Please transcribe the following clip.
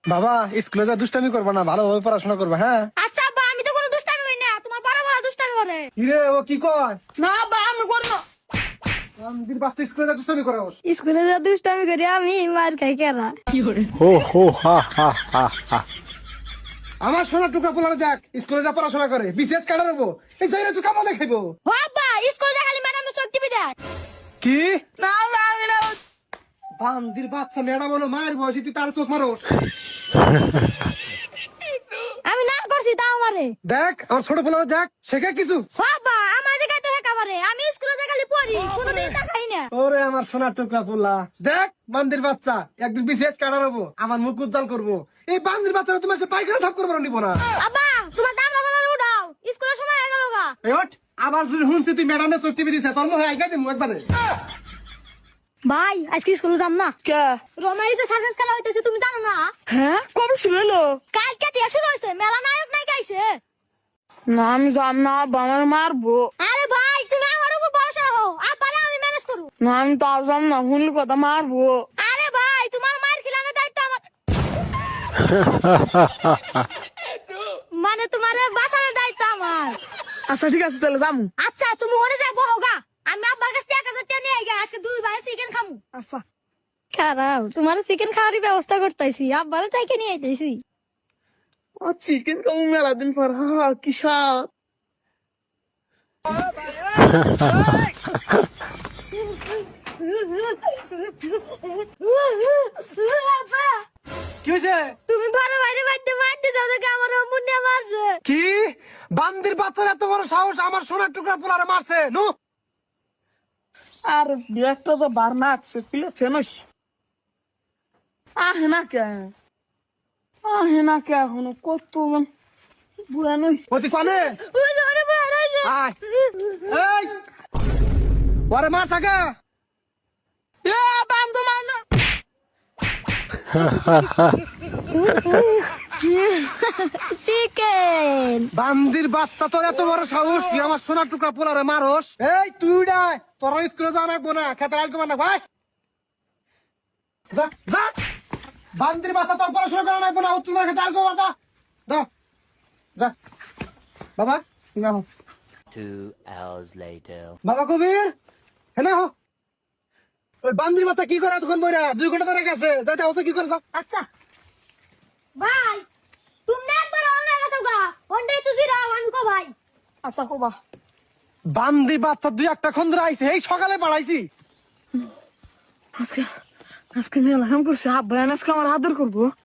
বাবা স্কুলে যা দুষ্টামি করবা না, ভালোভাবে পড়াশোনা করবা। হ্যাঁ আচ্ছা আব্বা, আমি তো কোনো দুষ্টামি করি না, তোমার বড় বড় দুষ্টামি করে। কিরে ও কি কয়? না আব্বা, আমি করি না। আমাদের বাচ্চা স্কুলে যা দুষ্টামি করা। স্কুলে যা দুষ্টামি করি আমি, মার খাই কেরা। हो हो हा हा हा हा। আমার সোনার টুকরা পোলারে দেখ স্কুলে যা পড়াশোনা করে, বিশেষ কাটা রবো এই জায়গায় তুই কামালে খাইবো। ও আব্বা, স্কুলে যা খালি ম্যাডাম শক্তি বিদায়। কি না না না, বান্দির বাচ্চা ম্যাডাম হলো মায়ের বয়সী, তুই তার চোখ মারো। আমি না করছি তাও আমারে। দেখ আমার ছোট পোলারে দেখ, শেখা কিছু। ও আব্বা, আমার দিকে তো একেবারে, আমি স্কুলে যা খালি পড়ি, কোনোদিন তা খাই না। ওরে আমার সোনার টুকরা পোলা, দেখ বান্দির বাচ্চা একদিন বিশেষ কাটা রবো, আমার মুখ উজ্জ্বল করবো। এই বান্দির বাচ্চারা তোমার সাথে পায়খানা সাফ করবো নিবো না। আব্বা, তোমার দাম বাজারে উঠাও, স্কুলের সময় হয়ে গেল গা। এই ওঠ, আবার যদি শুনছি তুই ম্যাডামের চোখ টিপি দিছে, তোর মনে হয় আইগা দিমু একবারে। ভাই আজকে স্কুলে যাম না। কে? রোমারিতে সার্কাস খেলা হইতেছে, তুমি জানো না? হ্যাঁ, কবে শুরু হলো? কালকে থেকে শুরু হয়েছে, মেলা নায়ক নায়িকা আইছে। না আমি জান না, আব্বা আমার মারবো। আরে ভাই, তুমি আমার উপর ভরসা রাখো, আব্বারে আমি ম্যানেজ করব। না আমি তাও জান না, শুনলি কথা মারবো। আরে ভাই, তোমার মার খিলানোর দায়িত্ব আমার, মানে তোমার বাঁচানোর দায়িত্ব আমার। আচ্ছা ঠিক আছে তাহলে যামু। আচ্ছা তুমি ওরে যা বহগা, আমি আব্বার কাছে 1000 টাকা নিয়ে আইগা, আজকে দুই ভাই চিকেন খামু। আচ্ছা খারাপ, তোমার চিকেন খাওয়ারই ব্যবস্থা করতেছি, আব্বারে চাইকে নিয়ে আইতেছি। চিকেন খাবো মেলা দিন পর। হা হা, কি স্বাদ। আব্বা, কি হয়েছে? তুমি বড় বাইরে বাড়তে বাড়তে যাও দেখে আমার মুন্ডে মারছে। কি বান্দির বাচ্চার এত বড় সাহস আমার সোনার টুকরা পোলারে মারছে? নু আর একটা তো বার না আছে, পিলেছে নস। আহে না কে, আহে না কে, এখনো কত বুড়া নইস। অতি কানে ওই যে ওরে মারাইছে। আয় এই ওরে মার সাকা। এ বান্দু মান। চিকেন। বান্দির বাচ্চা তোর এত বড় সাহস, তুই আমার সোনার টুকরা পোলারে মারস? এই তুই ডাই তোর স্কুলে যাওয়া লাগবো না, খেতে আলকো না ভাই। যা যা, বান্দির বাচ্চা তোর পড়াশোনা করা লাগবো না, তোমার খেতে আলকো যা যা যা। বাবা তুমি আহো। 2 hours later. বাবা কবির হ্যাঁ হো, ওই বান্দির বাচ্চা কি করে তখন বইরা 2 ঘন্টা ধরে গেছে, যাইতে হচ্ছে কি করে যাও। আচ্ছা ভাই, তুমি একবার অন্য গেছো গা, ওন্ডে তুই রাও আমি কো ভাই। আচ্ছা কোবা। বান্দি বাচ্চা 2-1টা খন্দ্র আইছে, এই সকালে পাঠাইছি। আজকে আজকে মেলা কাম করছে, আব্বা আজকে আমার আদর করবো।